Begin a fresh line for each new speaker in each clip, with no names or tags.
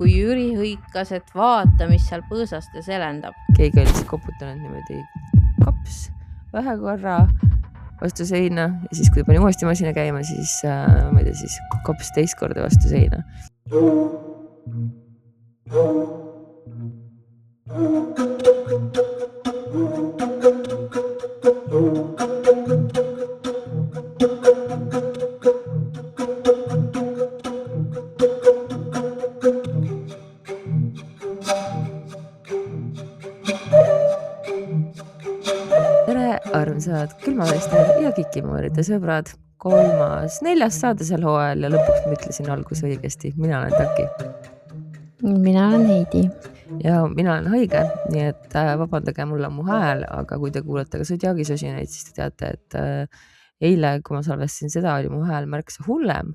kui Jüri hõikas, et vaata, mis seal põõsaste selendab.
Keegi oli siis koputanud niimoodi kaps vähe korra vastu seina ja siis, kui pani uuesti masina käima, siis ma ei tea, siis kaps teist korda vastu seina. Tere, armsad külmaveestajad ja kikimooride sõbrad. 4. saade sel hooajal ja lõpuks ma ütlesin alguses õigesti. Mina olen Taki.
Mina olen Heidi.
Ja mina olen haige, nii et vabandage mulle mu hääl, aga kui te kuulete ka Zodiaagi-sosinaid, siis te teate, et eile, kui ma salvestasin seda, oli mu hääl märksa hullem.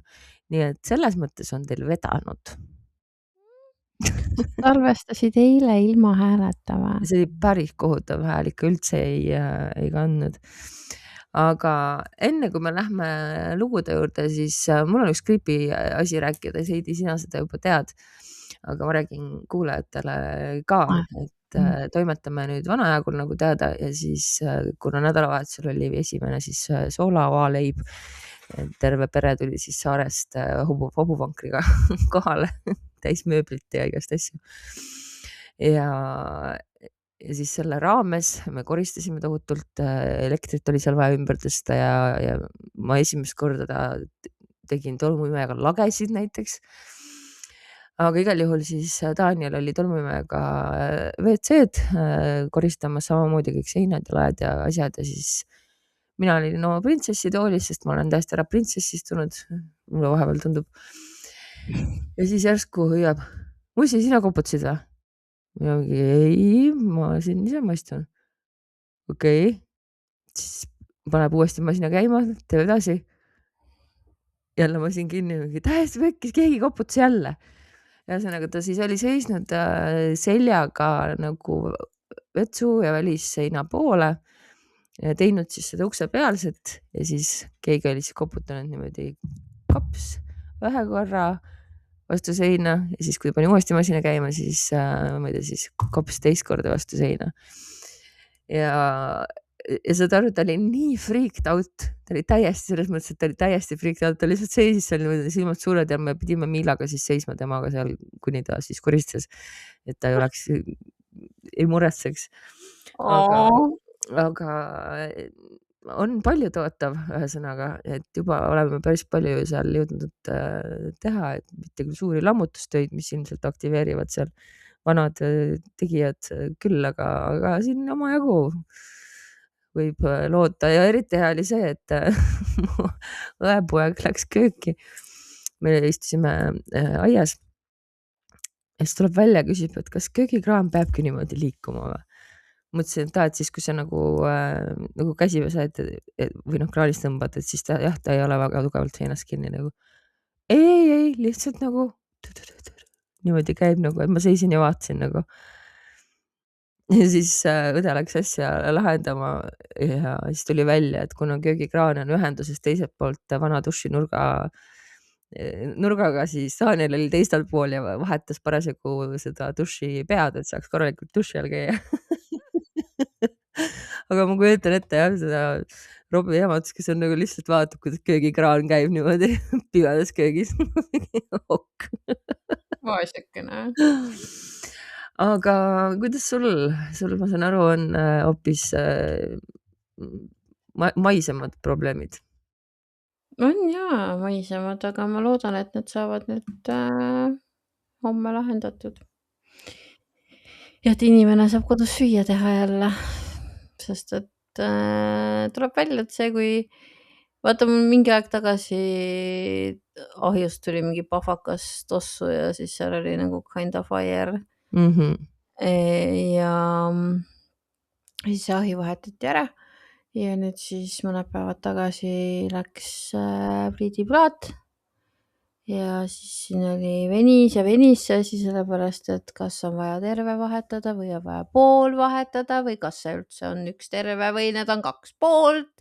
Nii et selles mõttes on teil vedanud.
Salvestasid eile ilma hääletama.
See oli päris kohutav hääl, ikka üldse ei kandnud. Aga enne kui me lähme lugude juurde, siis mul on üks creepy asi rääkida, Heidi, sina seda juba tead, aga ma räägin kuulajatele ka, et toimetame nüüd Vanajagul nagu teada ja siis kuna nädalavahetusel oli esimene siis soolavaaleib, terve pere tuli siis saarest hobuvankriga kohale, täis mööblit ja igast asju. Ja siis selle raames me koristasime tohutult, elektrit oli seal vaja ümber tõsta ja ma esimest korda tegin tolmuimejaga lagesid näiteks. Aga igal juhul siis Daniel oli tolmuimejaga WC-d koristamas, samamoodi kõik seinad ja laed ja asjad ja siis mina olin oma printsessi toolis, sest ma olen täiesti ära printsessistunud, mulle vahepeal tundub. Ja siis järsku hüüab, Mussi, sina koputasid või? Ja ei, ma siin ise maistun. Okei. Siis paneb uuesti masina käima, teeb edasi. Jälle masin kinni, täiesti pekkis, keegi koputas jälle. Ühesõnaga ta siis oli seisnud seljaga nagu vetsu ja välisseina poole ja teinud siis seda ukse pealset ja siis keegi oli siis koputanud niimoodi kaps vähe korra vastu seina ja siis, kui pani uuesti masina käima, siis ma ei tea, siis kaps teist korda vastu seina. Ja saad aru, ta oli nii freaked out, ta oli täiesti selles mõttes, et ta oli täiesti freaked out, ta lihtsalt seisis seal niimoodi silmad suured ja me pidime Miilaga siis seisma temaga seal, kuni ta siis koristas, et ta ei oleks, ei muretseks. Aga on palju tootav ühesõnaga, et juba oleme päris palju seal jõudnud teha, et mitte küll suuri lammutustöid, mis ilmselt aktiveerivad seal vanad tegijad küll, aga siin omajagu võib loota ja eriti hea oli see, et õepoeg läks kööki. Me istusime aias ja siis tuleb välja ja küsib, et kas köögikraan peabki niimoodi liikuma või? Mõtlesin, et siis, kui sa nagu käsipesa või kraanis tõmbad, et siis ta ei ole väga tugevalt seinast kinni nagu. Ei, lihtsalt nagu niimoodi käib nagu, et ma seisin ja vaatasin nagu. Ja siis õde läks asja lahendama ja siis tuli välja, et kuna köögikraan on ühenduses teiselt poolt vana duši nurgaga, siis Daniel oli teistel pool ja vahetas parasjagu seda duši pead, et saaks korralikult duši all käia. Aga ma kujutan ette jah, seda Robbie Emats, kes on nagu lihtsalt vaatab, kuidas köögikraan käib niimoodi pimedas köögis. Ok.
Vaesekene.
Aga kuidas sul, ma saan aru, on hoopis maisemad probleemid?
On jaa maisemad, aga ma loodan, et need saavad nüüd homme lahendatud. Ja et inimene saab kodus süüa teha jälle, sest et tuleb välja, et see, kui vaata mul mingi aeg tagasi ahjust tuli mingi pahvakas tossu ja siis seal oli nagu kind of fire. Ja siis see ahi vahetati ära ja nüüd siis mõned päevad tagasi läks pliidiplaat ja siis siin oli venis see asi sellepärast, et kas on vaja terve vahetada või on vaja pool vahetada või kas see üldse on üks terve või need on 2 poolt.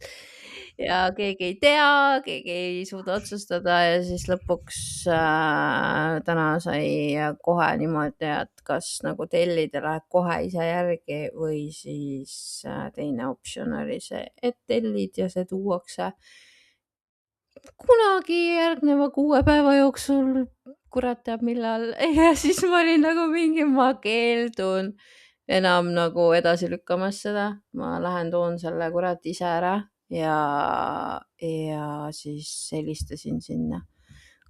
ja keegi ei tea, keegi ei suuda otsustada ja siis lõpuks täna sai kohe niimoodi, et kas nagu tellida läheb kohe ise järgi või siis teine optsioon oli see, et tellid ja see tuuakse kunagi järgneva 6 päeva jooksul, kurat teab millal. Ja siis ma olin nagu mingi, ma keeldun enam nagu edasi lükkamas seda. Ma lähen toon selle kurat ise ära ja siis helistasin sinna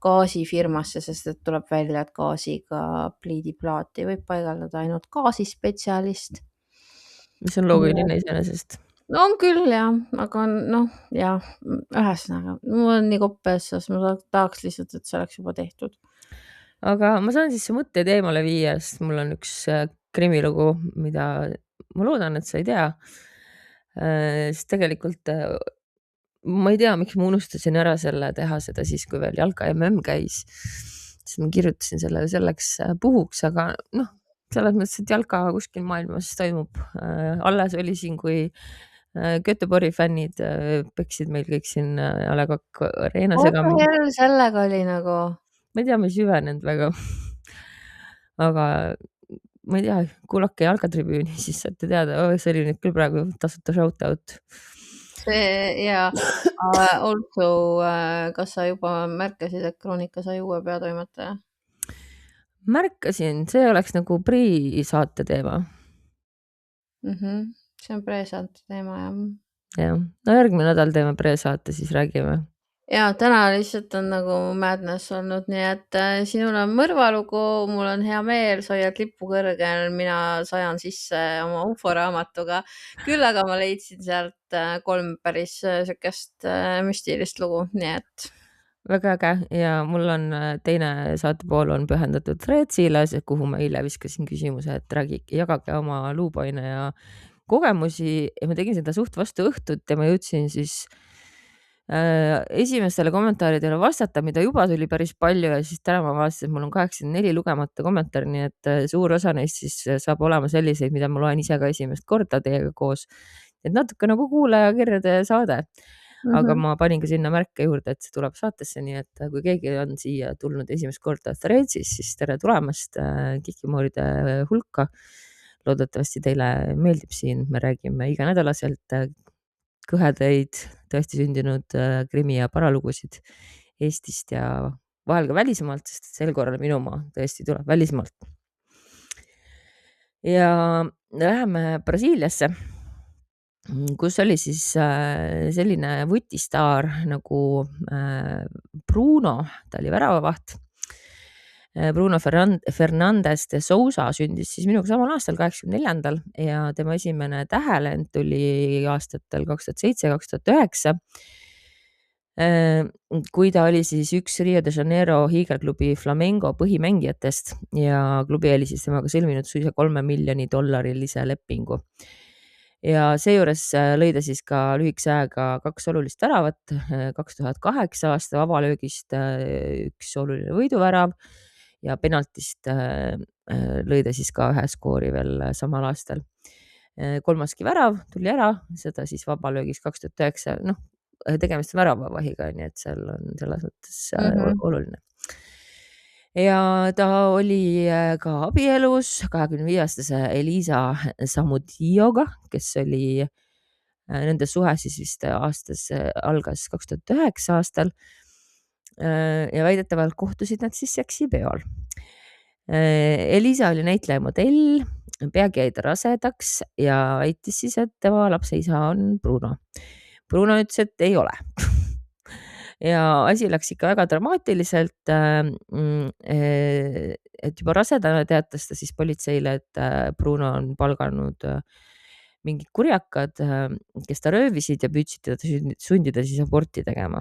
gaasifirmasse, sest et tuleb välja, et gaasiga pliidiplaati võib paigaldada ainult gaasispetsialist.
mis on loogiline iseenesest.
No on küll jah, aga noh, jah, ühesõnaga, mul on nii koppes, sest ma tahaks lihtsalt, et see oleks juba tehtud.
Aga ma saan siis su mõtteid eemale viia, sest mul on üks krimilugu, mida ma loodan, et sa ei tea. Sest tegelikult ma ei tea, miks ma unustasin ära selle teha seda siis, kui veel jalka MM käis. Siis ma kirjutasin selle selleks puhuks, aga noh, selles mõttes, et jalka kuskil maailmas toimub. Alles oli siin, kui Göteborgi fännid peksid meil kõik siin A Le Coq Arena
Oota,
segamini.
jälle sellega oli nagu.
Ma ei tea, ma ei süvenenud väga. Aga ma ei tea, kuulake jalkatribüüni, siis saate teada, see oli nüüd küll praegu tasuta shoutout.
See ja also, kas sa juba märkasid, et Kroonika sai uue peatoimetaja?
Märkasin, see oleks nagu pre-saate teema.
See on pre-saate teema, jah.
Jah, no järgmine nädal teeme pre-saate, siis räägime.
Ja täna lihtsalt on nagu madness olnud, nii et sinul on mõrvalugu, mul on hea meel, sa hoiad lippu kõrgel, mina sajan sisse oma UFO raamatuga. Küll aga ma leidsin sealt 3 päris sükest müstilist lugu, nii et.
Väga äge ja mul on teine saatepool on pühendatud Threadsile, kuhu ma eile viskasin küsimuse, et jagage oma luupoine ja kogemusi ja ma tegin seda suht vastu õhtut ja ma jõudsin siis esimestele kommentaaridele vastata, mida juba tuli päris palju ja siis täna ma vaatasin, et mul on 84 lugemata kommentaari, nii et suur osa neist siis saab olema selliseid, mida ma loen ise ka esimest korda teiega koos. Et natuke nagu kuulajakirjade saade. Aga ma panin ka sinna märke juurde, et see tuleb saatesse, nii et kui keegi on siia tulnud esimest korda Threadsis, siis tere tulemast Kikimooride hulka. Loodetavasti teile meeldib siin, me räägime iganädalaselt kõhedaid tõesti sündinud krimi ja paralugusid Eestist ja vahel ka välismaalt, sest sel korral minu maa tõesti tuleb välismaalt. Ja läheme Brasiiliasse, kus oli siis selline vutistaar nagu Bruno, ta oli väravavaht. Bruno Fernandes de Sousa sündis siis minuga samal aastal 84. ja tema esimene tähelend tuli aastatel 2007-2009. Kui ta oli siis üks Rio de Janeiro hiigelklubi Flamengo põhimängijatest ja klubi oli siis temaga sõlminud suisa $3 miljoni lepingu. Ja seejuures lõi ta siis ka lühikese ajaga 2 olulist väravat, 2008 aasta vabalöögist üks oluline võiduvärav ja penaltist lõi ta siis ka 1 skoori veel samal aastal. 3. värav tuli ära, seda siis vabalöögis 2009, noh, tegemist on väravavahiga, nii et seal on selles mõttes oluline. Ja ta oli ka abielus 25-aastase Elisa Samudioga, kes oli nende suhe siis vist algas 2009 aastal. Ja väidetavalt kohtusid nad siis seksipeol. Elisa oli näitleja modell, peagi jäi ta rasedaks ja väitis siis, et tema lapse isa on Bruno. Bruno ütles, et ei ole. Ja asi läks ikka väga dramaatiliselt, et juba rasedana teatas ta siis politseile, et Bruno on palganud mingid kurjakad, kes ta röövisid ja püüdsid teda sundida siis aborti tegema.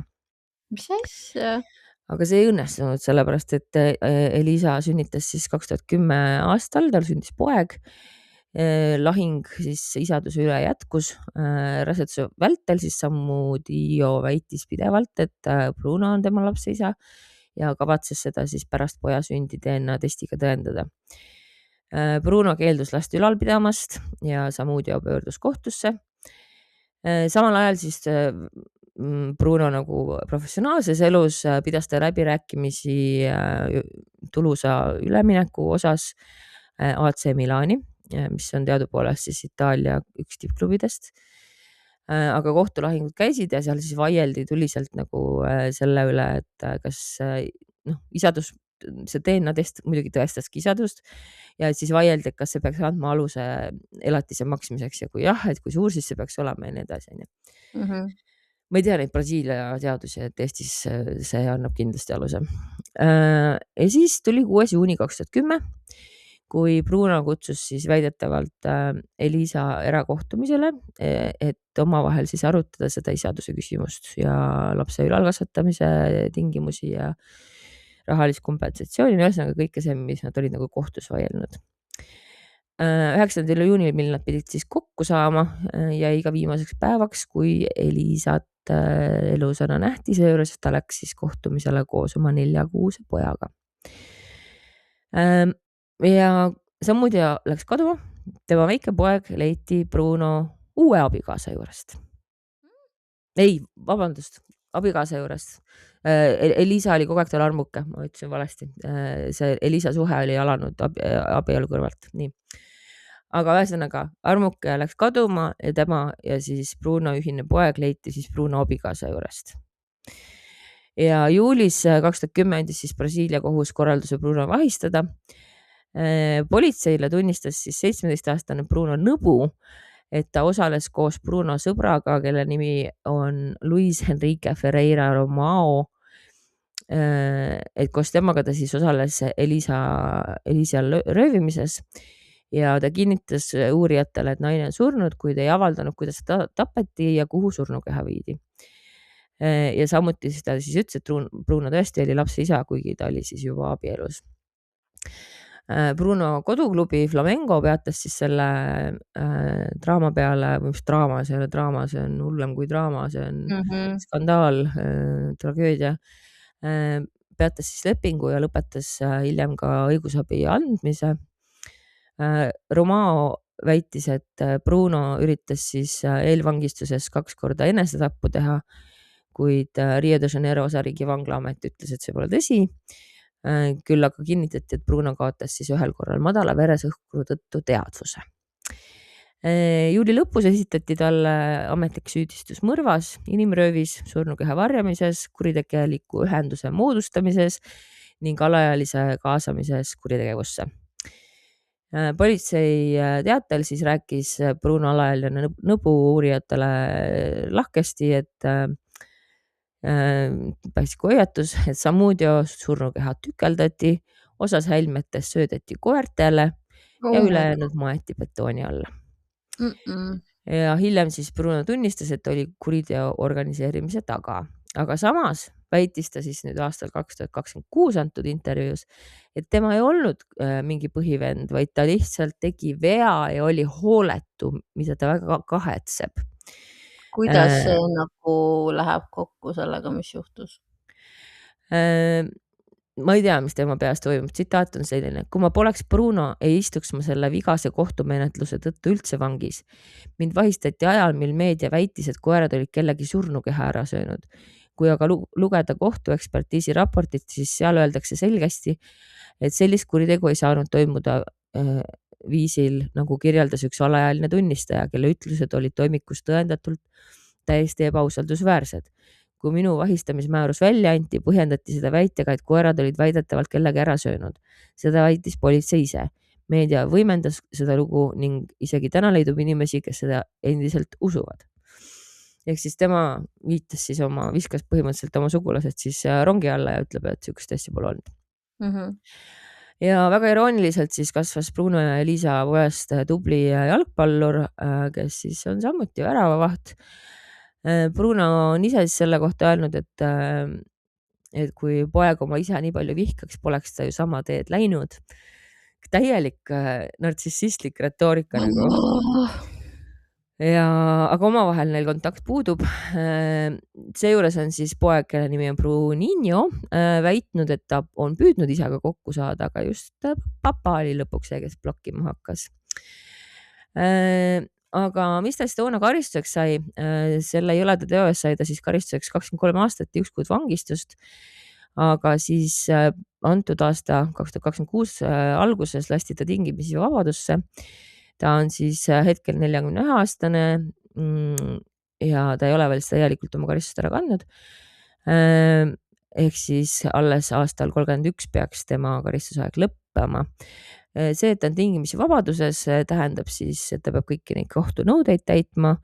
Mis asja?
Aga see ei õnnestunud, sellepärast et Elisa sünnitas siis 2010 aastal, tal sündis poeg. Lahing siis isaduse üle jätkus. Raseduse vältel siis Samudio väitis pidevalt, et Bruno on tema lapse isa ja kavatses seda siis pärast poja sündi DNA testiga tõendada. Bruno keeldus last ülal pidamast ja Samudio pöördus kohtusse. Samal ajal siis Bruno nagu professionaalses elus pidas ta läbirääkimisi tulusa ülemineku osas AC Milani, mis on teadupoolest siis Itaalia üks tippklubidest. Aga kohtulahingud käisid ja seal siis vaieldi tuliselt nagu selle üle, et kas isadus, see DNA test muidugi tõestaski isadust ja siis vaieldi, et kas see peaks andma aluse elatise maksmiseks ja kui jah, et kui suur siis see peaks olema ja nii edasi. Ma ei tea neid Brasiilia seadusi, et Eestis see annab kindlasti aluse. Ja siis tuli 6. juuni 2010, kui Bruno kutsus siis väidetavalt Elisa erakohtumisele, et omavahel siis arutada seda isaduse küsimust ja lapse ülalkasvatamise tingimusi ja rahalist kompensatsiooni, ühesõnaga kõike see, mis nad olid nagu kohtus vaielnud. 9. juunil, mil nad pidid siis kokku saama, jäi iga viimaseks päevaks, kui Elisat elusana nähti, seejuures ta läks siis kohtumisele koos oma 4-kuuse pojaga. Ja samuti läks kaduma, tema väike poeg leiti Bruno uue abikaasa juurest. Ei, vabandust, abikaasa juurest. Elisa oli kogu aeg tal armuke, ma ütlesin valesti. See Elisa suhe oli alanud abielu kõrvalt, nii. Aga ühesõnaga armuke läks kaduma ja tema ja siis Bruno ühine poeg leiti siis Bruno abikaasa juurest. Ja juulis 2010 andis siis Brasiilia kohus korralduse Bruno vahistada. Politseile tunnistas siis 17-aastane Bruno nõbu, et ta osales koos Bruno sõbraga, kelle nimi on Luis Enrique Ferreira Romao. Et koos temaga ta siis osales Elisa röövimises ja ta kinnitas uurijatele, et naine on surnud, kuid ei avaldanud, kuidas ta tapeti ja kuhu surnukeha viidi. Ja samuti siis ta siis ütles, et Bruno tõesti oli lapse isa, kuigi ta oli siis juba abielus. Bruno koduklubi Flamengo peatas siis selle draama peale, mis draama, see ei ole draama, see on hullem kui draama, see on skandaal, tragöödia. Peatas siis lepingu ja lõpetas hiljem ka õigusabi andmise. Romao väitis, et Bruno üritas siis eelvangistuses 2 korda enesetappu teha, kuid Rio de Janeiro osariigi vanglaamet ütles, et see pole tõsi. Küll aga kinnitati, et Bruno kaotas siis 1 korral madala veresõhkru tõttu teadvuse. Juuli lõpus esitati talle ametlik süüdistus mõrvas, inimröövis, surnukeha varjamises, kuritegeliku ühenduse moodustamises ning alaealise kaasamises kuritegevusse. Politsei teatel siis rääkis Bruno alaealine nõbu uurijatele lahkesti, et pääsiku hoiatus, et Samudio surnukeha tükeldati, osas hälmetest söödeti koertele ja ülejäänud maeti betooni alla. Ja hiljem siis Bruno tunnistas, et oli kuriteo organiseerimise taga, aga samas väitis ta siis nüüd aastal 2026 antud intervjuus, et tema ei olnud mingi põhivend, vaid ta lihtsalt tegi vea ja oli hooletu, mida ta väga kahetseb.
Kuidas see nagu läheb kokku sellega, mis juhtus?
Ma ei tea, mis tema peas toimub. Tsitaat on selline, kui ma poleks Bruno, ei istuks ma selle vigase kohtumenetluse tõttu üldse vangis. Mind vahistati ajal, mil meedia väitis, et koerad olid kellegi surnukeha ära söönud. Kui aga lugeda kohtuekspertiisi raportit, siis seal öeldakse selgesti, et sellist kuritegu ei saanud toimuda viisil, nagu kirjeldas üks alaealine tunnistaja, kelle ütlused olid toimikus tõendatult täiesti ebausaldusväärsed. Kui minu vahistamismäärus välja anti, põhjendati seda väitega, et koerad olid väidetavalt kellegi ära söönud. Seda väitis politsei ise. Meedia võimendas seda lugu ning isegi täna leidub inimesi, kes seda endiselt usuvad. Ehk siis tema viskas põhimõtteliselt oma sugulased siis rongi alla ja ütleb, et sükest asja pole olnud. Ja väga irooniliselt siis kasvas Bruno ja Elisa pojast tubli jalgpallur, kes siis on samuti väravavaht. Bruno on ise siis selle kohta öelnud, et kui poeg oma isa nii palju vihkaks, poleks ta ju sama teed läinud. Täielik nartsissistlik retoorika nagu. Aga omavahel neil kontakt puudub. Seejuures on siis poeg, kelle nimi on Bruninho, väitnud, et ta on püüdnud isaga kokku saada, aga just papa oli lõpuks see, kes blokkima hakkas. aga mis ta siis toona karistuseks sai? Selle jõleda teo eest sai ta siis karistuseks 23 aastat ja 1 kuud vangistust. Aga siis antud aasta 2026 alguses lasti ta tingimisi vabadusse. Ta on siis hetkel 41-aastane ja ta ei ole veel täielikult oma karistust ära kandnud. Ehk siis alles aastal 31 peaks tema karistusaeg lõppema. See, et ta on tingimisi vabaduses, tähendab siis, et ta peab kõiki neid kohtunõudeid täitma,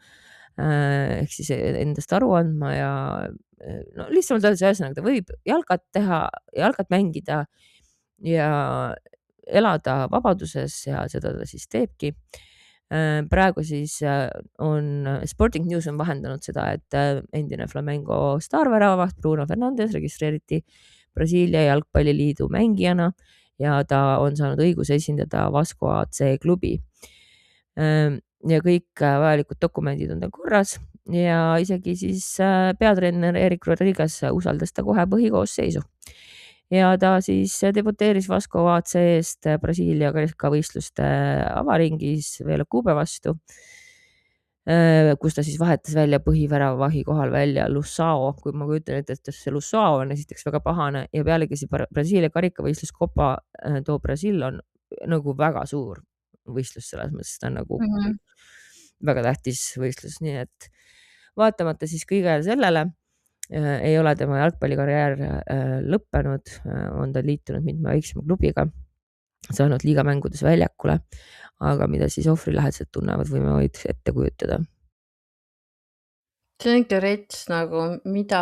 ehk siis endast aru andma ja no lihtsamalt öeldes, ühesõnaga ta võib jalkat teha, jalkat mängida ja elada vabaduses ja seda ta siis teebki. Praegu siis on Sporting News on vahendanud seda, et endine Flamengo staarväravaht Bruno Fernandes registreeriti Brasiilia jalgpalliliidu mängijana ja ta on saanud õiguse esindada Vasco AC klubi. Ja kõik vajalikud dokumendid on tal korras ja isegi siis peatreener Erik Rodriguez usaldas ta kohe põhikoosseisu. Ja ta siis debuteeris Vasco AC eest Brasiilia karikavõistluste avaringis Velo Cube vastu, kus ta siis vahetas välja põhiväravahi kohal välja Lussao, kui ma kujutan ette, et see Lussao on esiteks väga pahane ja pealegi see Brasiilia karikavõistlus Copa do Brasil on nagu väga suur võistlus selles mõttes, ta on nagu väga tähtis võistlus, nii et vaatamata siis kõigele sellele ei ole tema jalgpallikarjäär lõppenud, on ta liitunud mitme väiksema klubiga, saanud liigamängudes väljakule, aga mida siis ohvrilähedased tunnevad, võime vaid ette kujutada.
See on ikka rets nagu, mida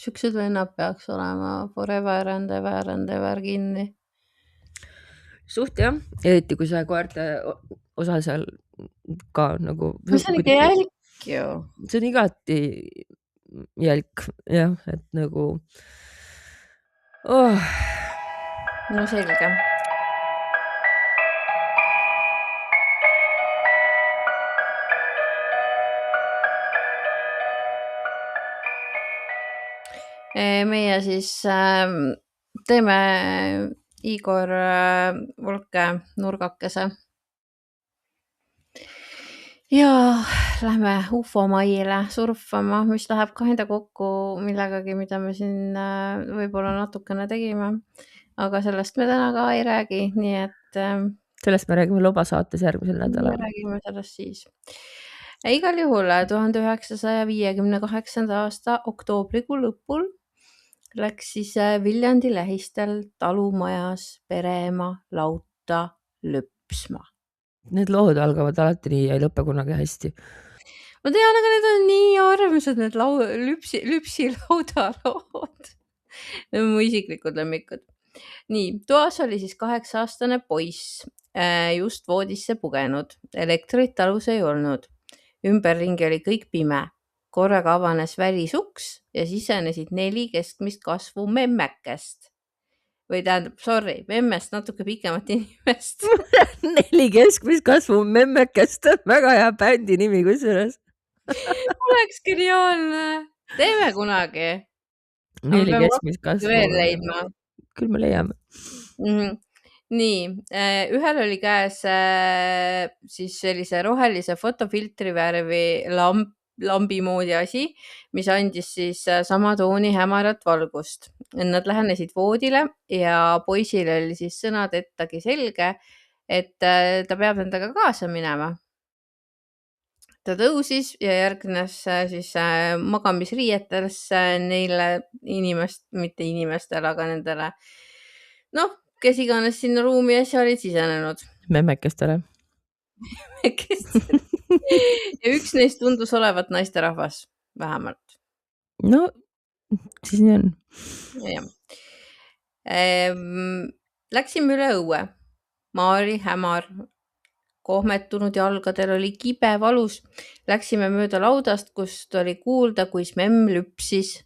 siuksed vennad peaks olema forever and ever kinni.
Suht jah, eriti kui see koerte osa seal ka nagu...
See on ikka jälk ju.
See on igati jälk, jah, et nagu...
No selge. Meie siis teeme Igor Volke nurgakese. Ja lähme UFO maile surfama, mis läheb ka enda kokku millegagi, mida me siin võib-olla natukene tegime. Aga sellest me täna ka ei räägi, nii et...
Sellest me räägime lobasaates järgmisel nädalal.
Me räägime sellest siis. Igal juhul 1958. aasta oktoobrikuu lõpul läks siis Viljandi lähistel talumajas pereema lauta lüpsma.
Need lood algavad alati nii ja ei lõppe kunagi hästi.
Ma tean, aga need on nii armsad, need lüpsilauda lood. Need on mu isiklikud lemmikud. Nii, toas oli siis 8-aastane poiss, just voodisse pugenud. Elektrit talus ei olnud. Ümberringi oli kõik pime. Korraga avanes välisuks ja sisenesid 4 keskmist kasvu memmekest. Või tähendab, sorry, memmest natuke pikemat inimest.
4 keskmist kasvu memmekest on väga hea bändi nimi kusjuures.
Oleks geniaalne. Teeme kunagi.
4 keskmist kasvu.
Veel leidma.
Küll me leiame.
Nii, ühel oli käes siis sellise rohelise fotofiltri värvi lambi moodi asi, mis andis siis sama tooni hämarat valgust. Nad lähenesid voodile ja poisil oli siis sõnadettagi selge, et ta peab endaga kaasa minema. Ta tõusis ja järgnes siis magamisriietes neile mitte inimestele, aga nendele, kes iganes sinna ruumi asja olid sisenenud.
Memmekestele.
Ja üks neist tundus olevat naisterahvas, vähemalt.
No, siis nii on.
Ja. Läksime üle õue. Maari hämar, kohmetunud jalgadel oli kibe valus. Läksime mööda laudast, kust oli kuulda, kuis memm lüpsis.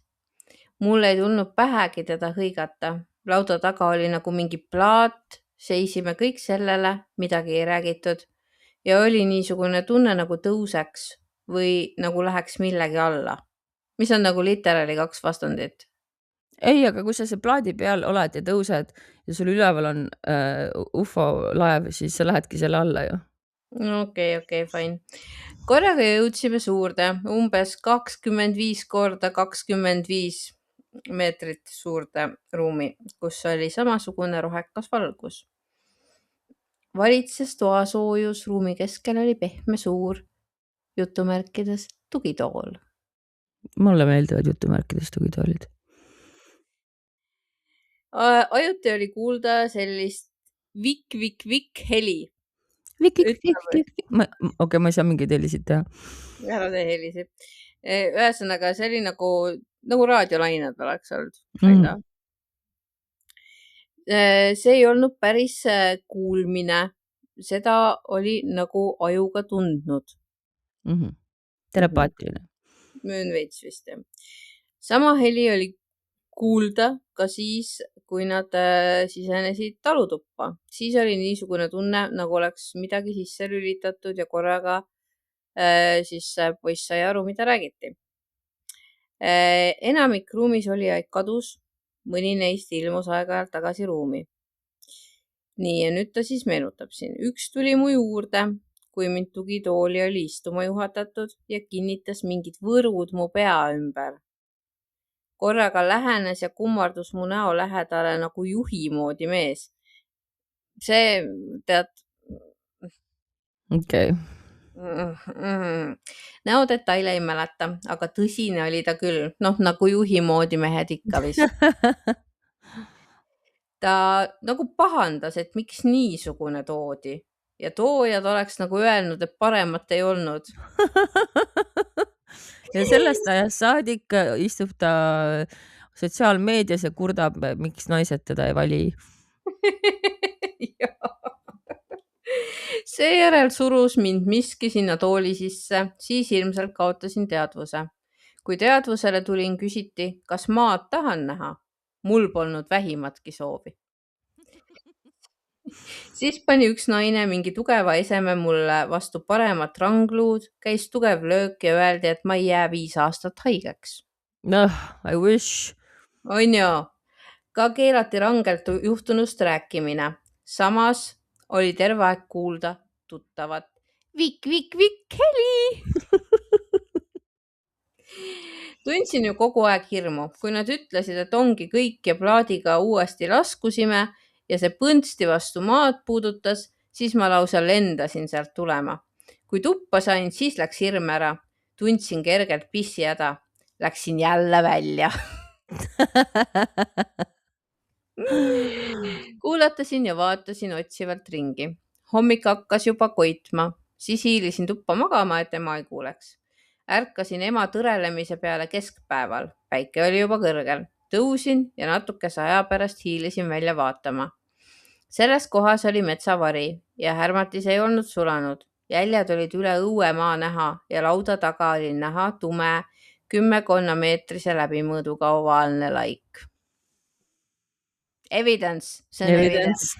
Mul ei tulnud pähegi teda hõigata. Lauda taga oli nagu mingi plaat. Seisime kõik sellele, midagi ei räägitud. Ja oli niisugune tunne nagu tõuseks või nagu läheks millegi alla. Mis on nagu literaali 2 vastandit.
Ei, aga kui sa see plaadi peal oled ja tõused ja sul üleval on UFO laev, siis sa lähedki selle alla ju.
okei, fine. Korraga jõudsime suurde, umbes 25 korda 25 meetrit suurde ruumi, kus oli samasugune rohekas valgus. Valitses toasoojus, ruumi keskel oli pehme suur jutumärkides tugitool.
Mulle meeldivad jutumärkides tugitoolid.
Ajuti oli kuulda sellist vikk heli.
Okei, ma ei saa mingeid helisid teha.
Ära tee helisid. Ühesõnaga, see oli nagu raadiolained oleks olnud. See ei olnud päris kuulmine. Seda oli nagu ajuga tundnud.
Telepaatiline.
Möön veits vist, jah. Sama heli oli kuulda ka siis, kui nad sisenesid talutuppa. Siis oli niisugune tunne, nagu oleks midagi sisse lülitatud ja korraga siis poiss sai aru, mida räägiti. Enamik ruumis olijaid kadus, mõni neist ilmus aeg-ajalt tagasi ruumi. Nii, ja nüüd ta siis meenutab siin. Üks tuli mu juurde, kui mind tugitooli oli istuma juhatatud ja kinnitas mingid võrud mu pea ümber. Korraga lähenes ja kummardus mu näo lähedale nagu juhi moodi mees. See, tead...
Okei.
Näo detaile ei mäleta, aga tõsine oli ta küll. Nagu juhi moodi mehed ikka vist. Ta nagu pahandas, et miks niisugune toodi. Ja toojad oleks nagu öelnud, et paremat ei olnud.
Ja sellest ajast saadik istub ta sotsiaalmeedias ja kurdab, miks naised teda ei vali.
Seejärel surus mind miski sinna tooli sisse, siis ilmselt kaotasin teadvuse. Kui teadvusele tulin, küsiti, kas maad tahan näha. Mul polnud vähimatki soovi. Siis pani üks naine mingi tugeva eseme mulle vastu paremat rangluud, käis tugev löök ja öeldi, et ma ei jää 5 aastat haigeks.
I wish.
On ju, ka keelati rangelt juhtunust rääkimine. Samas oli terve aeg kuulda tuttavat vikk heli. Tundsin ju kogu aeg hirmu, kui nad ütlesid, et ongi kõik ja plaadiga uuesti laskusime ja see põntsti vastu maad puudutas, siis ma lausa lendasin sealt tulema. Kui tuppa sain, siis läks hirm ära. Tundsin kergelt pissihäda. Läksin jälle välja. Kuulatasin ja vaatasin otsivalt ringi. Hommik hakkas juba koitma, siis hiilisin tuppa magama, et ema ei kuuleks. Ärkasin ema tõrelemise peale keskpäeval. Päike oli juba kõrgel. Tõusin ja natukese aja pärast hiilisin välja vaatama. Selles kohas oli metsavari ja härmatis ei olnud sulanud. Jäljed olid üle õuemaa näha ja lauda taga oli näha tume 10 meetrise läbimõõduga ovaalne laik. Evidence. See on evidence.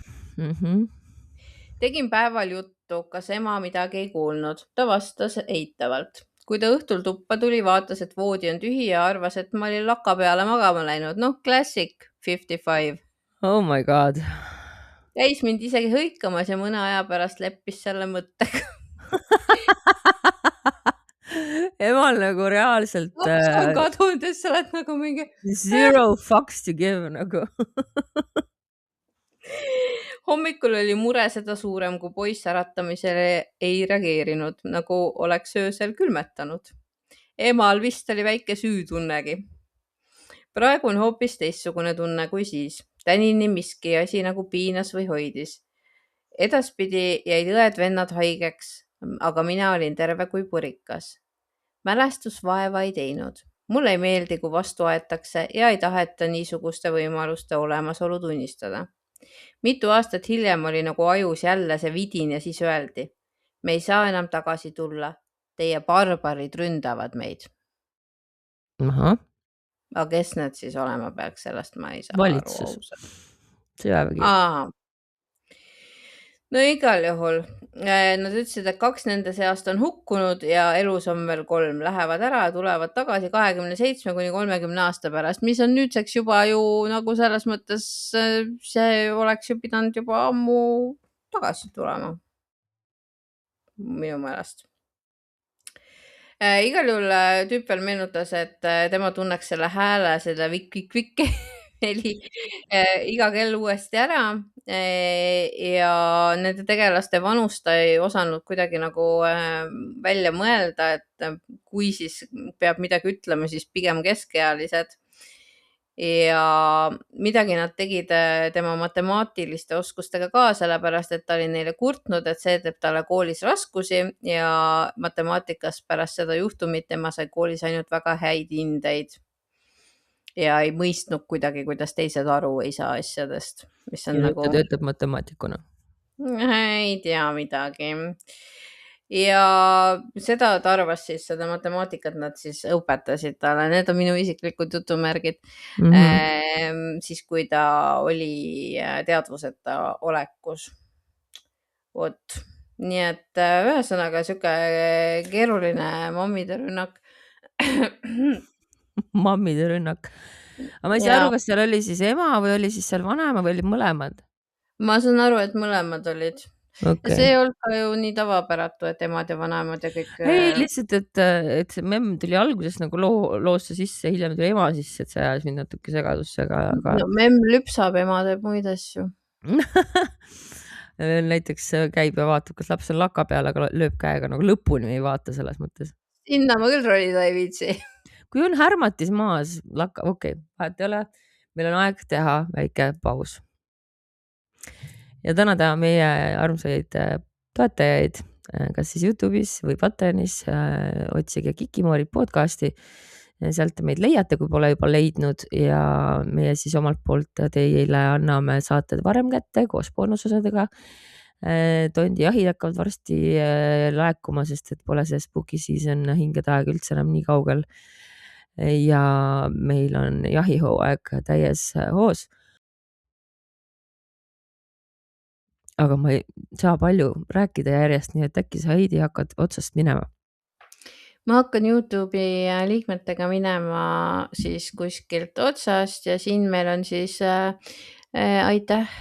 Tegin päeval juttu, kas ema midagi ei kuulnud. Ta vastas eitavalt. Kui ta õhtul tuppa tuli, vaatas, et voodi on tühi ja arvas, et ma olin laka peale magama läinud. Classic 55.
Oh my god.
Käis mind isegi hõikamas ja mõne aja pärast leppis selle mõttega.
Emal nagu reaalselt...
Laps on kadunud ja sa oled nagu mingi...
Zero fucks to give nagu.
Hommikul oli mure seda suurem, kui poiss äratamisele ei reageerinud, nagu oleks öösel külmetanud. Emal vist oli väike süütunnegi. Praegu on hoopis teistsugune tunne kui siis. Tänini miski asi nagu piinas või hoidis. Edaspidi jäid õed-vennad haigeks, aga mina olin terve kui purikas. Mälestus vaeva ei teinud. Mulle ei meeldi, kui vastu aetakse ja ei taheta niisuguste võimaluste olemasolu tunnistada. Mitu aastat hiljem oli nagu ajus jälle see vidin ja siis öeldi. Me ei saa enam tagasi tulla. Teie barbarid ründavad meid.
Aha.
Aga kes need siis olema peaks, sellest ma ei saa
Valitsus.
aru.
Sõjavägi.
No igal juhul. Nad ütlesid, et 2 nende seast on hukkunud ja elus on veel 3. Lähevad ära ja tulevad tagasi 27 kuni 30 aasta pärast, mis on nüüdseks juba ju nagu selles mõttes see oleks ju pidanud juba ammu tagasi tulema. minu meelest. Igal juhul tüüp veel meenutas, et tema tunneks selle hääle, selle vikk-vikk-vikk heli iga kell uuesti ära. Ja nende tegelaste vanust ta ei osanud kuidagi nagu välja mõelda, et kui siis peab midagi ütlema, siis pigem keskealised. Ja midagi nad tegid tema matemaatiliste oskustega ka, sellepärast et ta oli neile kurtnud, et see teeb talle koolis raskusi ja matemaatikas pärast seda juhtumit tema sai koolis ainult väga häid hindeid. Ja ei mõistnud kuidagi, kuidas teised aru ei saa asjadest, mis on
ja nüüd
nagu...
ta töötab matemaatikuna.
Ei tea midagi. Ja seda ta arvas siis, seda matemaatikat nad siis õpetasid talle, need on minu isiklikud jutumärgid, siis kui ta oli teadvuseta olekus. Vot, nii et ühesõnaga siuke keeruline mammide rünnak.
Mammide rünnak. Aga ma ei saa aru, kas seal oli siis ema või oli siis seal vanema või olid mõlemad?
Ma saan aru, et mõlemad olid.
Okay.
See ei olnud ka ju nii tavapäratu, et emad ja vanemad ja kõik...
Ei, lihtsalt, et see memm tuli alguses nagu loosse sisse, hiljem tuli ema sisse, et see ajas mind natuke segadusse, aga...
No, memm lüpsab, ema teeb muid asju.
Näiteks käib ja vaatab, kas laps on laka peal, aga lööb käega nagu lõpuni ei vaata selles mõttes.
Sinna ma küll rolida ei viitsi.
Kui on härmatis maas, okei, vahet ei ole, meil on aeg teha väike paus. Ja tänada meie armsaid toetajaid, kas siis YouTube'is või Patreonis, otsige Kikimoori podcasti. Sealt te meid leiate, kui pole juba leidnud ja meie siis omalt poolt teile anname saated varem kätte koos boonusosadega. Tondi jahid hakkavad varsti laekuma, sest et pole see spooky season hingede aeg üldse enam nii kaugel. Ja meil on jahihooaeg täies hoos. Aga ma ei saa palju rääkida järjest, nii et äkki sa Heidi hakkad otsast minema.
Ma hakkan YouTube'i liikmetega minema siis kuskilt otsast ja siin meil on siis aitäh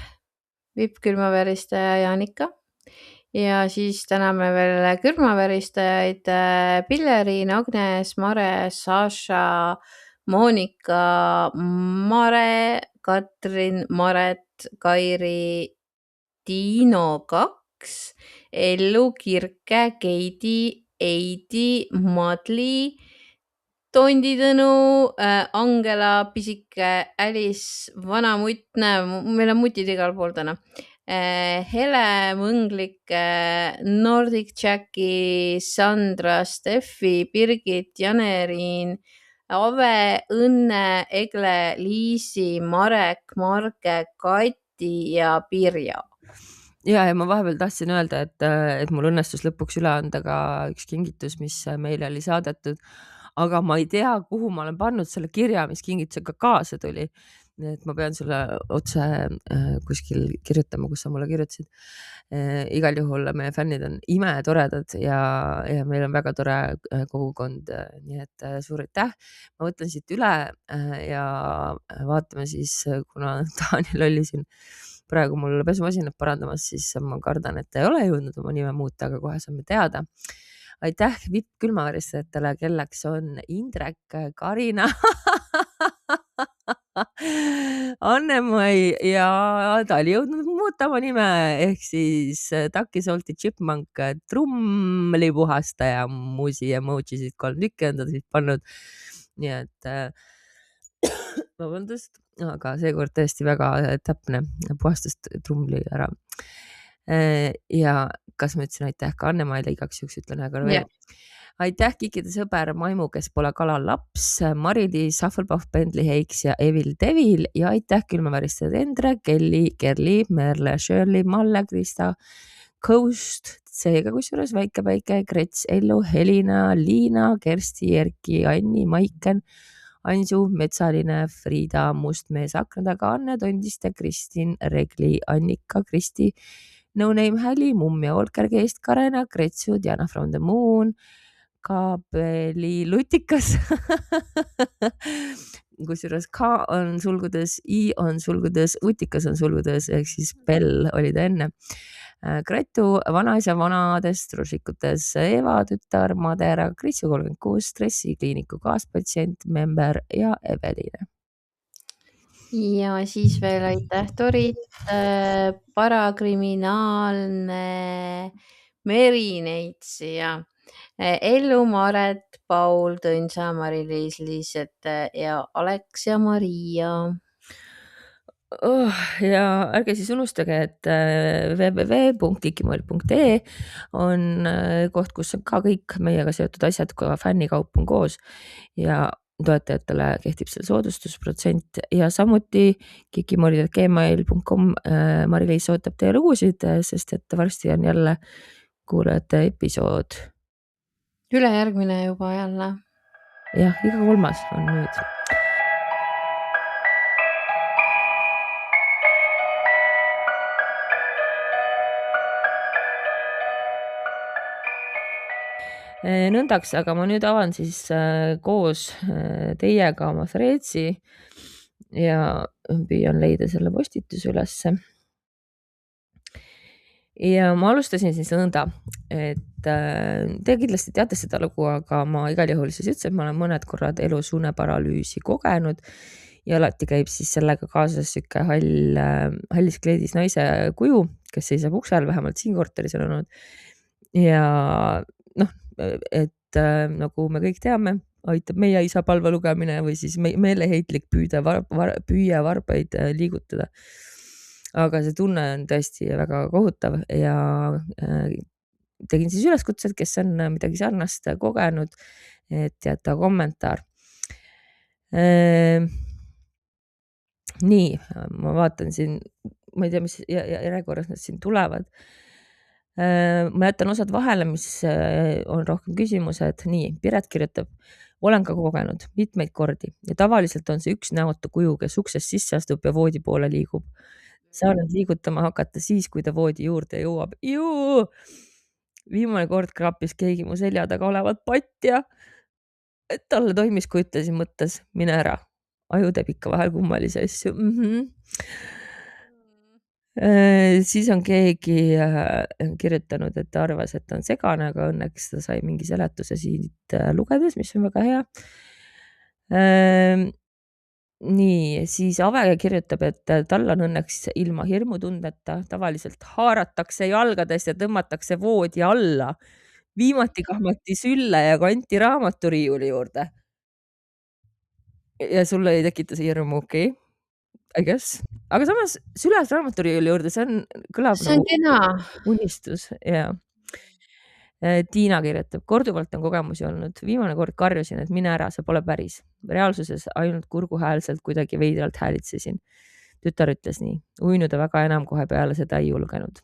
vippkülmaveristaja Jaanika ja siis täname veel külmaveristajaid Pilleriin, Agnes, Mare, Saša, Monika, Mare, Katrin, Maret, Kairi, Tiino 2, Ellu, Kirke, Keidi, Eidi, Madli, Tondi Tõnu, Angela, Pisike, Alice, Vana Mutne, meil on mutid igal pool täna. Hele, Mõnglik, Nordic Jacki, Sandra, Steffi, Birgit, Janeriin, Ave, Õnne, Egle, Liisi, Marek, Marge, Kati ja Pirja.
Ja ma vahepeal tahtsin öelda, et mul õnnestus lõpuks üle anda ka üks kingitus, mis meile oli saadetud, aga ma ei tea, kuhu ma olen pannud selle kirja, mis kingitusega kaasa tuli. Et ma pean sulle otse kuskil kirjutama, kus sa mulle kirjutasid. Igal juhul meie fännid on imetoredad ja meil on väga tore kogukond, nii et suur aitäh. Ma võtan siit üle ja vaatame siis, kuna Daniel oli siin praegu mul pesumasinat parandamas, siis ma kardan, et ei ole jõudnud oma nime muuta, aga kohe saame teada. Aitäh vippkülmaveristajatele, kelleks on Indrek, Karina, Anne-Mai ja ta oli jõudnud muuta oma nime ehk siis Taki Salty Chipmunk, trummlipuhastaja, muusi emojisid 3 tükki on ta siis pannud. Nii et vabandust, aga seekord tõesti väga täpne puhastust trummli ära. Ja kas ma ütlesin aitäh ka Anne-Maile, igaks juhuks ütlen ühe korra veel. Aitäh Kikide sõber Maimu, kes pole kalalaps, Marili, Shufflepuff, Bentley Heiks ja Evil Devil ja aitäh külmaväristajad Endre, Kelly, Kerli, Merle, Shirley, Malle, Krista, Coast, seega kusjuures Väike Päike, Krets, Ellu, Helina, Liina, Kersti, Erki, Anni, Maiken, Ansu, Metsaline, Friida, Mustmees, Akna taga, Anne, Tondiste, Kristin, Regli, Annika, Kristi, No Name Häli, Mumm ja Olker Keist, Karena, Kretsu, Diana from the Moon, Kaabeli Lutikas, kusjuures K on sulgudes, I on sulgudes, Utikas on sulgudes, ehk siis Bell oli ta enne. Gretu vanaisa vanadest rusikutes Eva tütar Madera, Kristu 36, stressikliiniku kaaspatsient Member ja Eveline.
ja siis veel aitäh, Dorit, parakriminaalne Merineits ja Ellu, Maret, Paul, Tõnsa, Mari-Liis, Liiset ja Aleks ja Maria.
Ja ärge siis unustage, et www.kikimoel.ee on koht, kus on ka kõik meiega seotud asjad, ka fännikaup on koos ja toetajatele kehtib seal soodustusprotsent ja samuti kikimoel.gmail.com Mari-Liis ootab teie lugusid, sest et varsti on jälle kuulajate episood.
Ülejärgmine juba jälle.
Jah, iga 3. on nüüd. Nõndaks, aga ma nüüd avan siis koos teiega oma threadsi ja püüan leida selle postituse ülesse. Ja ma alustasin siis nõnda, et te kindlasti teate seda lugu, aga ma igal juhul siis ütlesin, et ma olen mõned korrad elus uneparalüüsi kogenud ja alati käib siis sellega kaasas sihuke hallis kleidis naise kuju, kes seisab uksel, vähemalt siin korteris on olnud. Ja noh, et nagu me kõik teame, aitab meie isapalve lugemine või siis meeleheitlik püüe varbaid liigutada. Aga see tunne on tõesti väga kohutav ja tegin siis üleskutse, et kes on midagi sarnast kogenud, et jätta kommentaar. Nii, ma vaatan siin, ma ei tea, mis järjekorras nad siin tulevad. Ma jätan osad vahele, mis on rohkem küsimused. Nii, Piret kirjutab, olen ka kogenud mitmeid kordi ja tavaliselt on see üks näotu kuju, kes uksest sisse astub ja voodi poole liigub. Saan end liigutama hakata siis, kui ta voodi juurde jõuab. Viimane kord kraapis keegi mu selja taga olevat patja, et talle toimis, kui ütlesin mõttes, mine ära. Aju teeb ikka vahel kummalisi asju. Siis on keegi kirjutanud, et ta arvas, et on segane, aga õnneks ta sai mingi seletuse siit lugedes, mis on väga hea. Nii, siis Ave kirjutab, et tal on õnneks ilma hirmutundeta, tavaliselt haaratakse jalgadest ja tõmmatakse voodi alla. Viimati kahmati sülle ja kanti raamaturiiuli juurde. Ja sulle ei tekita see hirmu, okei, I guess. Aga samas süles raamaturiiuli juurde, kõlab
See on
nagu
kena.
unistus ja. Tiina kirjutab, korduvalt on kogemusi olnud. Viimane kord karjusin, et mine ära, see pole päris. Reaalsuses ainult kurguhäälselt kuidagi veidralt häälitsesin. Tütar ütles nii. Uinuda väga enam kohe peale seda ei julgenud.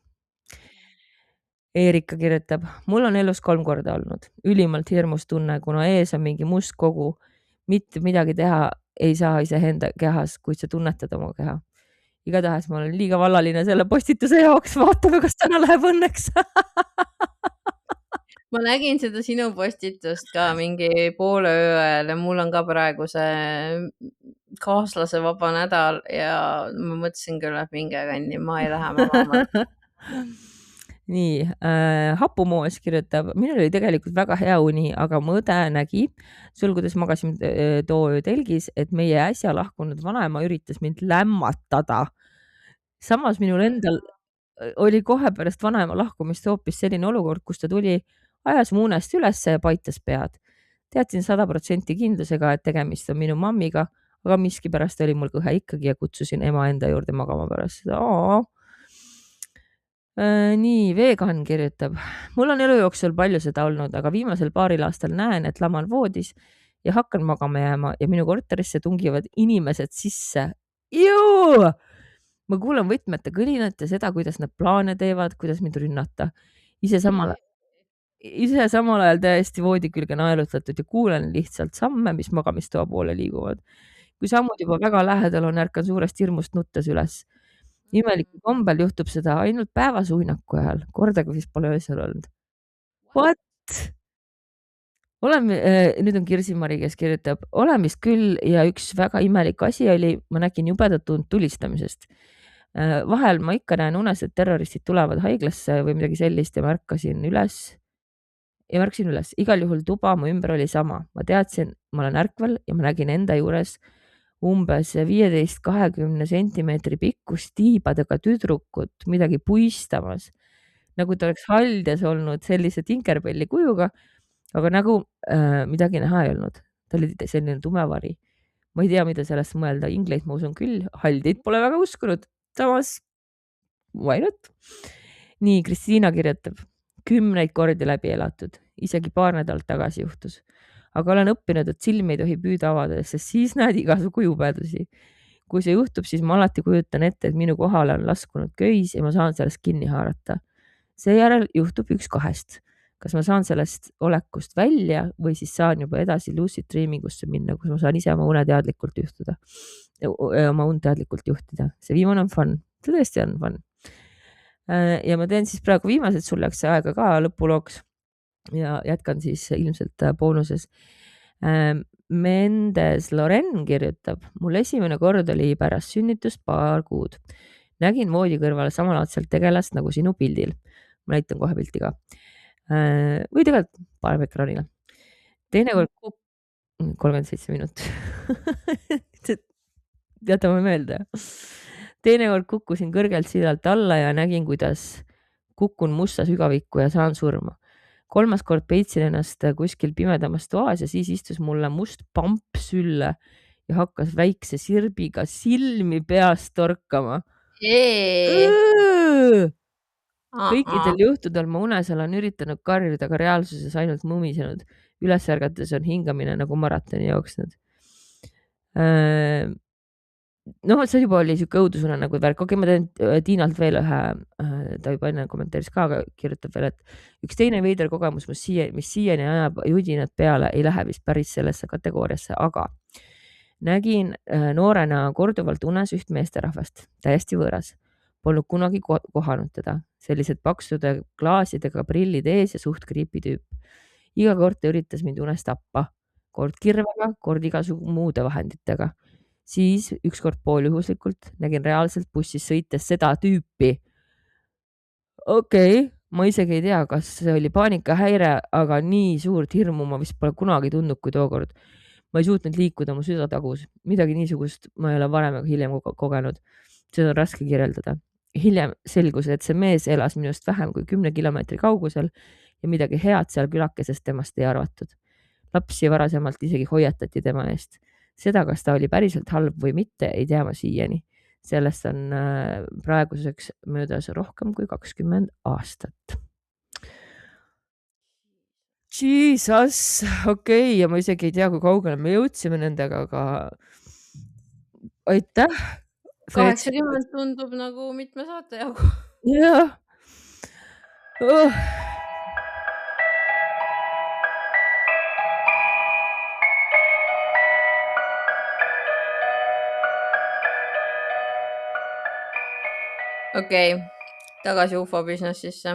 Eerika kirjutab, mul on elus 3 korda olnud. Ülimalt hirmus tunne, kuna ees on mingi must kogu. Mitte midagi teha ei saa iseenda kehas, kuid sa tunnetad oma keha. Igatahes ma olen liiga vallaline selle postituse jaoks. Vaatame, kas täna läheb õnneks.
Ma nägin seda sinu postitust ka mingi poole öö ajal ja mul on ka praegu see kaaslase vaba nädal ja ma mõtlesin küll, et minge kanni, ma ei lähe magama.
Nii, Hapumoos kirjutab, minul oli tegelikult väga hea uni, aga mu õde nägi, sulgudes magasin too öö telgis, et meie äsja lahkunud vanaema üritas mind lämmatada. Samas minul endal oli kohe pärast vanaema lahkumist hoopis selline olukord, kus ta tuli, ajas mu unest ülesse ja paitas pead. Teadsin 100% kindlusega, et tegemist on minu mammiga, aga miskipärast oli mul kõhe ikkagi ja kutsusin ema enda juurde magama pärast seda. Nii, Vegan kirjutab, mul on elu jooksul palju seda olnud, aga viimasel paaril aastal näen, et laman voodis ja hakkan magama jääma ja minu korterisse tungivad inimesed sisse. Ma kuulan võtmete kõlinat ja seda, kuidas nad plaane teevad, kuidas mind rünnata. Ise samal ajal täiesti voodi külge naelutatud ja kuulen lihtsalt samme, mis magamistoa poole liiguvad. Kui sammud juba väga lähedal on, ärkan suurest hirmust nuttes üles. Imelikul kombel juhtub seda ainult päevase uinaku ajal. Kordagi vist pole öösel olnud. What? Nüüd on Kirsi-Mari, kes kirjutab, olen vist küll ja üks väga imelik asi oli, ma nägin jubedat tund tulistamisest. Vahel ma ikka näen unes, et terroristid tulevad haiglasse või midagi sellist ja märkasin üles. Igal juhul tuba mu ümber oli sama. Ma teadsin, ma olen ärkvel ja ma nägin enda juures umbes 15-20 sentimeetri pikkust tiibadega tüdrukut midagi puistamas. Nagu ta oleks haljas olnud sellise tinkerpelli kujuga, aga nagu midagi näha ei olnud. Ta oli selline tumevari. Ma ei tea, mida sellest mõelda. Ingleid ma usun küll, haldeid pole väga uskunud. Samas, why not? Nii, Kristiina kirjutab. 10 kordi läbi elatud. Isegi paar nädalat tagasi juhtus. Aga olen õppinud, et silmi ei tohi püüda avada, sest siis näed igasugu jubedusi. Kui see juhtub, siis ma alati kujutan ette, et minu kohale on laskunud köis ja ma saan sellest kinni haarata. Seejärel juhtub üks kahest. Kas ma saan sellest olekust välja või siis saan juba edasi lucid dreamingusse minna, kus ma saan ise oma une teadlikult juhtida. Oma und teadlikult juhtida. See viimane on fun. See tõesti on fun. Ja ma teen siis praegu viimased, sul läks see aega ka lõpulooks ja jätkan siis ilmselt boonuses. Mendes Loren kirjutab, mul esimene kord oli pärast sünnitust paar kuud. Nägin voodi kõrval samalaadselt tegelast nagu sinu pildil. Ma näitan kohe pilti ka. Või tegelikult paneme ekraanile. Teinekord 37 minut. Jätame meelde. Teinekord kukkusin kõrgelt sillalt alla ja nägin, kuidas kukun musta sügavikku ja saan surma. 3. kord peitsin ennast kuskil pimedamas toas ja siis istus mulle must pamp sülle ja hakkas väikse sirbiga silmi peast torkama. Kõikidel juhtudel ma unes olen üritanud karjuda, aga reaalsuses ainult mumisenud. Üles ärgates on hingamine nagu maratoni jooksnud. See juba oli siuke õudusune nagu värk. Okei, ma teen Tiinalt veel ühe, ta juba enne kommenteeris ka, aga kirjutab veel, et üks teine veider kogemus, mis siiani ajab judinad peale, ei lähe vist päris sellesse kategooriasse, aga nägin noorena korduvalt unes üht meesterahvast, täiesti võõras. Polnud kunagi kohanud teda. Sellised paksude klaasidega prillid ees ja suht creepy tüüp. Iga kord ta üritas mind unes tappa. Kord kirvega, kord igasugu muude vahenditega. Siis ükskord pooljuhuslikult nägin reaalselt bussis sõites seda tüüpi. Okei, ma isegi ei tea, kas see oli paanikahäire, aga nii suurt hirmu ma vist pole kunagi tundnud kui tookord. Ma ei suutnud liikuda, mu süda tagus. Midagi niisugust ma ei ole varem ega hiljem kogenud. Seda on raske kirjeldada. Hiljem selgus, et see mees elas minust vähem kui 10 kilomeetri kaugusel ja midagi head seal külakesest temast ei arvatud. Lapsi varasemalt isegi hoiatati tema eest. Seda, kas ta oli päriselt halb või mitte, ei tea ma siiani. Sellest on praeguseks möödas rohkem kui 20 aastat. Jesus, okei, ja ma isegi ei tea, kui kaugele me jõudsime nendega, aga aitäh.
80 tundub nagu mitme saate jagu.
Jah.
Okei, tagasi UFO businessisse.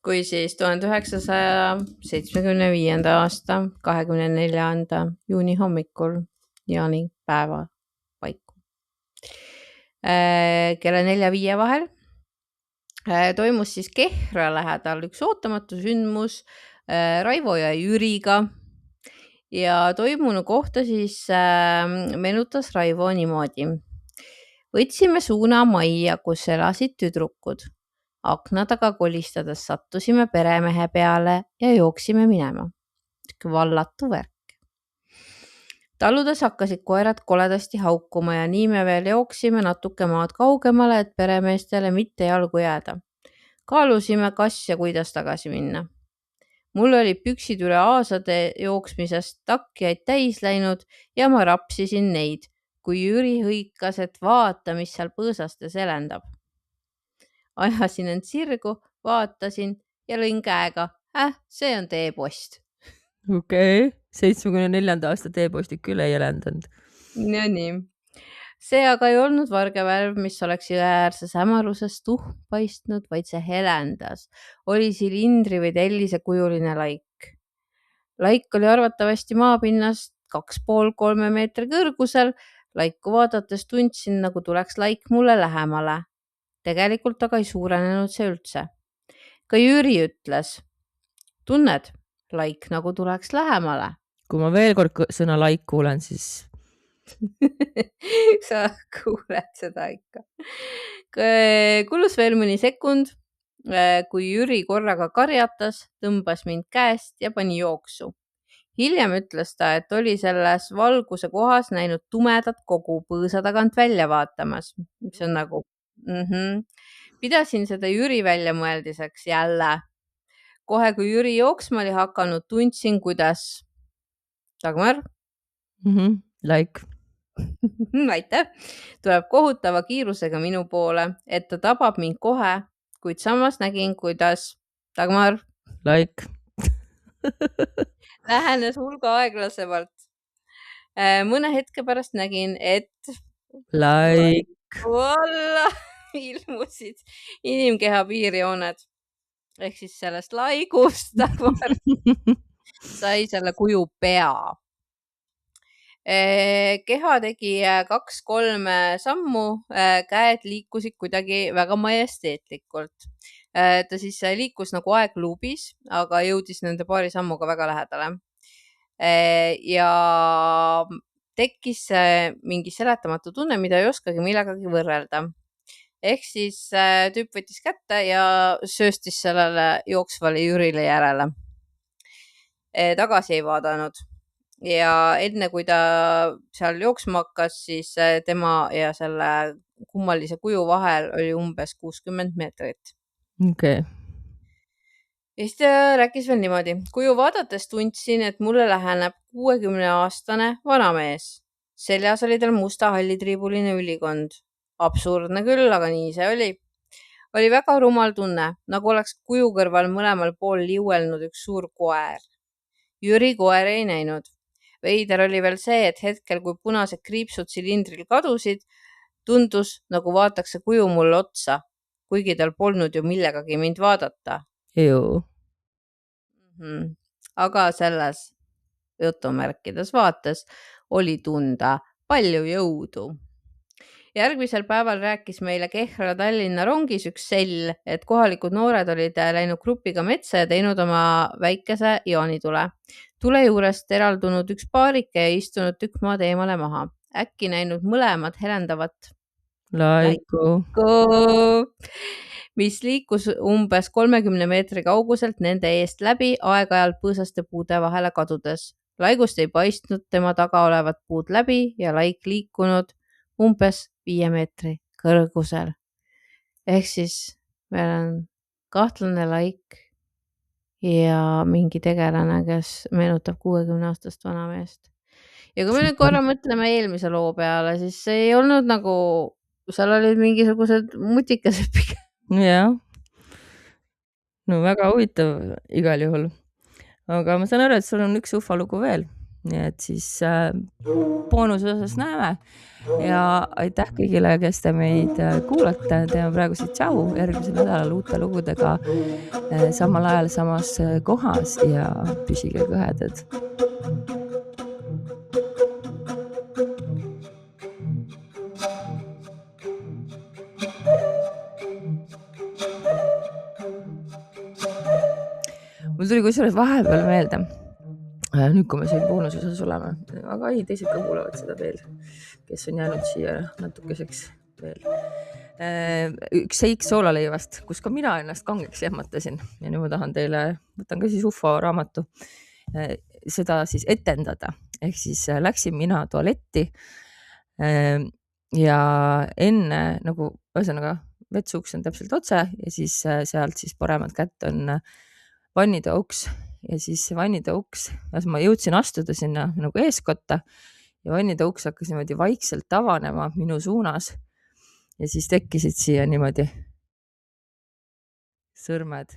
Kui siis 1975. aasta 24. juuni hommikul jaanipäeva paiku kella 4-5 vahel toimus siis Kehra lähedal üks ootamatu sündmus Raivo ja Jüriga ja toimunu kohta siis meenutas Raivo niimoodi. Võtsime suuna majja, kus elasid tüdrukud. Akna taga kolistades sattusime peremehe peale ja jooksime minema. Vallatu värk. Taludes hakkasid koerad koledasti haukuma ja nii me veel jooksime natuke maad kaugemale, et peremeestele mitte jalgu jääda. Kaalusime, kas ja kuidas tagasi minna. Mul oli püksid üle aasade jooksmisest takjaid täis läinud ja ma rapsisin neid, kui Jüri hõikas, et vaata, mis seal põõsaste selendab. Ajasin end sirgu, vaatasin ja lõin käega. See on teepost.
Okei, 74. aasta teepostik küll ei elendanud.
No nii. See aga ei olnud vargevärv, mis oleks jõeäärses hämaruses paistnud, vaid see helendas. Oli silindri või tellise kujuline laik. Laik oli arvatavasti maapinnast 2,5-3 meetri kõrgusel. Laiku vaadates tundsin, nagu tuleks laik mulle lähemale. Tegelikult aga ei suurenenud see üldse. Ka Jüri ütles, tunned, laik nagu tuleks lähemale.
Kui ma veel kord sõna laik kuulen, siis
sa kuuled seda ikka. Kulus veel mõni sekund, kui Jüri korraga karjatas, tõmbas mind käest ja pani jooksu. Hiljem ütles ta, et oli selles valguse kohas näinud tumedat kogu põõsa tagant välja vaatamas. See on nagu... Pidasin seda Jüri väljamõeldiseks jälle. Kohe, kui Jüri jooksma oli hakanud, tundsin, kuidas... Dagmar?
Laik.
Aitäh! Tuleb kohutava kiirusega minu poole, et ta tabab mind kohe, kuid samas nägin, kuidas... Dagmar?
Laik.
Lähenes hulga aeglasemalt. Mõne hetke pärast nägin, et...
Laik.
Valla ilmusid inimkeha piirjooned. Ehk siis sellest laigust Dagmar sai selle kuju pea. Keha tegi 2-3 sammu, käed liikusid kuidagi väga majesteetlikult. Ta siis liikus nagu aegluubis, aga jõudis nende paari sammuga väga lähedale. Ja tekkis mingi seletamatu tunne, mida ei oskagi millegagi võrrelda. Ehk siis tüüp võttis kätte ja sööstis sellele jooksvale Jürile järele. Tagasi ei vaadanud. Ja enne, kui ta seal jooksma hakkas, siis tema ja selle kummalise kuju vahel oli umbes 60 meetrit.
Okay.
Ja siis ta rääkis veel niimoodi. Kuju vaadates tundsin, et mulle läheneb 60-aastane vanamees. Seljas oli tal musta hallitriibuline ülikond. Absurdne küll, aga nii see oli. Oli väga rumal tunne, nagu oleks kuju kõrval mõlemal pool liuelnud üks suur koer. Jüri koer ei näinud. Veider oli veel see, et hetkel, kui punased kriipsud silindril kadusid, tundus, nagu vaataks see kuju mulle otsa, kuigi tal polnud ju millegagi mind vaadata.
Ju.
Aga selles jutumärkides vaates oli tunda palju jõudu. Järgmisel päeval rääkis meile Kehra Tallinna rongis üks sell, et kohalikud noored olid läinud grupiga metsa ja teinud oma väikese jaanitule. Tule juurest eraldunud üks paarike ja istunud tükk maad eemale maha. Äkki näinud mõlemad helendavat
Laiku,
mis liikus umbes 30 meetri kauguselt nende eest läbi, aeg-ajalt põõsaste puude vahele kadudes. Laigust ei paistnud tema taga olevat puud läbi ja laik liikunud umbes 5 meetri kõrgusel. Ehk siis meil on kahtlane laik ja mingi tegelane, kes meenutab 60-aastast vanameest. Ja kui me nüüd korra mõtleme eelmise loo peale, siis see ei olnud nagu, seal olid mingisugused mutikesed pigem.
jah. No väga huvitav igal juhul. Aga ma saan aru, et sul on üks ufolugu veel. Nii et siis boonuse osas näeme. Ja aitäh kõigile, kes te meid kuulate. Teeme praegu siit tšau järgmisel nädalal uute lugudega samal ajal samas kohas ja püsige kõhedad. Mul tuli kusjuures vahepeal meelde, nüüd kui me siin boonusosas oleme, aga ei, teised ka kuulavad seda veel, kes on jäänud siia natukeseks veel. Üks seik soolaleivast, kus ka mina ennast kangeks jahmatasin ja nüüd ma tahan teile, võtan ka siis UFO raamatu, seda siis etendada. Ehk siis läksin mina tualetti ja enne nagu ühesõnaga vetsuuks on täpselt otse ja siis sealt siis paremat kätt on vannide uks ja siis vannide uks, ma jõudsin astuda sinna nagu eeskotta ja vannide uks hakkas niimoodi vaikselt avanema minu suunas ja siis tekkisid siia niimoodi sõrmed